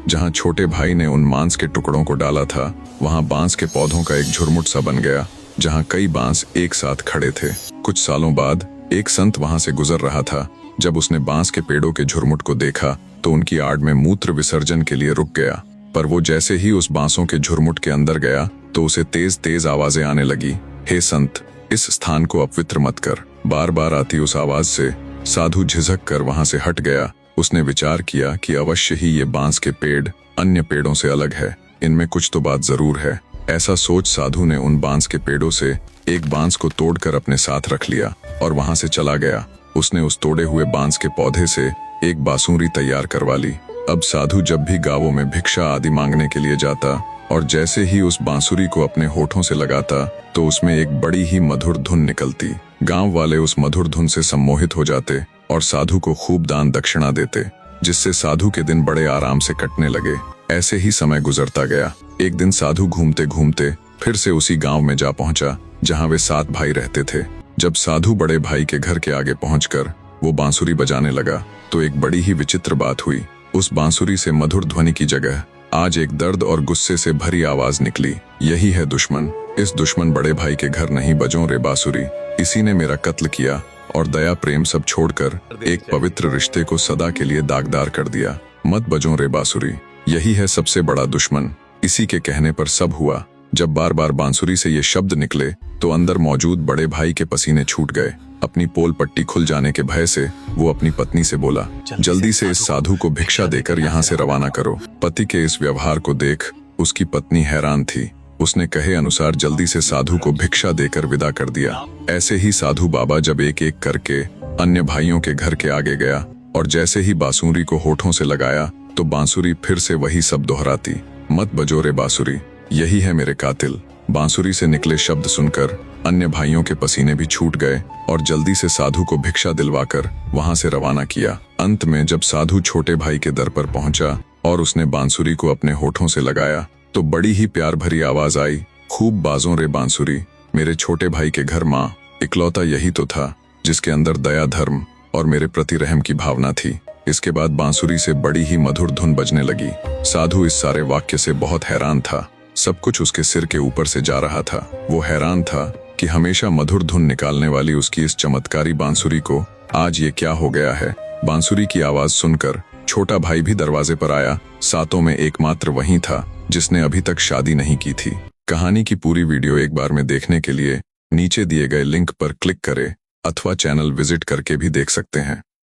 जहाँ छोटे भाई ने उन मांस के टुकड़ों को डाला था, वहाँ बांस के पौधों का एक झुरमुट सा बन गया, जहाँ कई बांस एक साथ खड़े थे। कुछ सालों बाद एक संत वहाँ से गुजर रहा था। जब उसने बांस के पेड़ों के झुरमुट को देखा तो उनकी आड़ में मूत्र विसर्जन के लिए रुक गया। पर वो जैसे ही उस बांसों के झुरमुट के अंदर गया तो उसे तेज तेज आवाजें आने लगी। हे संत, इस स्थान को अपवित्र मत कर। बार बार आती उस आवाज से साधु झिझक कर वहां से हट गया। उसने विचार किया कि अवश्य ही ये बांस के पेड़ अन्य पेड़ों से अलग है, इनमें कुछ तो बात जरूर है। ऐसा सोच साधु ने उन बांस के पेड़ों से एक बांस को तोड़कर अपने साथ रख लिया और वहां से चला गया। उसने उस तोड़े हुए बांस के पौधे से एक बांसुरी तैयार करवा ली। अब साधु जब भी गांवों में भिक्षा आदि मांगने के लिए जाता और जैसे ही उस बांसुरी को अपने होठों से लगाता तो उसमें एक बड़ी ही मधुर धुन निकलती। गांव वाले उस मधुर धुन से सम्मोहित हो जाते और साधु को खूब दान दक्षिणा देते, जिससे साधु के दिन बड़े आराम से कटने लगे। ऐसे ही समय गुजरता गया। एक दिन साधु घूमते घूमते फिर से उसी गांव में जा पहुंचा जहां वे 7 भाई रहते थे। जब साधु बड़े भाई के घर के आगे पहुंचकर वो बांसुरी बजाने लगा तो एक बड़ी ही विचित्र बात हुई। उस बांसुरी से मधुर ध्वनि की जगह आज एक दर्द और गुस्से से भरी आवाज निकली। यही है दुश्मन। इस दुश्मन बड़े भाई के घर नहीं बजों रे बांसुरी। इसी ने मेरा कत्ल किया और दया प्रेम सब छोड़कर एक पवित्र रिश्ते को सदा के लिए दागदार कर दिया। मत बजों रे बांसुरी। यही है सबसे बड़ा दुश्मन। इसी के कहने पर सब हुआ। जब बार बार बांसुरी से ये शब्द निकले तो अंदर मौजूद बड़े भाई के पसीने छूट गए। अपनी पोल पट्टी खुल जाने के भय से वो अपनी पत्नी से बोला, जल्दी से इस साधु को भिक्षा देकर यहाँ से रवाना करो। पति के इस व्यवहार को देख उसकी पत्नी हैरान थी। उसने कहे अनुसार जल्दी से साधु को भिक्षा देकर विदा कर दिया। ऐसे ही साधु बाबा जब एक एक करके अन्य भाइयों के घर के आगे गया और जैसे ही बांसुरी को होठों से लगाया तो बांसुरी फिर से वही सब दोहराती, मत बजो रे बांसुरी, यही है मेरे कातिल। बांसुरी से निकले शब्द सुनकर अन्य भाइयों के पसीने भी छूट गए और जल्दी से साधु को भिक्षा दिलवाकर वहां से रवाना किया। अंत में जब साधु छोटे भाई के दर पर पहुंचा और उसने बांसुरी को अपने होठों से लगाया तो बड़ी ही प्यार भरी आवाज आई, खूब बाजों रे बांसुरी। मेरे छोटे भाई के घर माँ इकलौता यही तो था जिसके अंदर दया, धर्म और मेरे प्रति रहम की भावना थी। इसके बाद बांसुरी से बड़ी ही मधुर धुन बजने लगी। साधु इस सारे वाक्य से बहुत हैरान था। सब कुछ उसके सिर के ऊपर से जा रहा था। वो हैरान था कि हमेशा मधुर धुन निकालने वाली उसकी इस चमत्कारी बांसुरी को आज ये क्या हो गया है। बांसुरी की आवाज सुनकर छोटा भाई भी दरवाजे पर आया। 7 में एकमात्र वही था जिसने अभी तक शादी नहीं की थी। कहानी की पूरी वीडियो एक बार में देखने के लिए नीचे दिए गए लिंक पर क्लिक करें अथवा चैनल विजिट करके भी देख सकते हैं।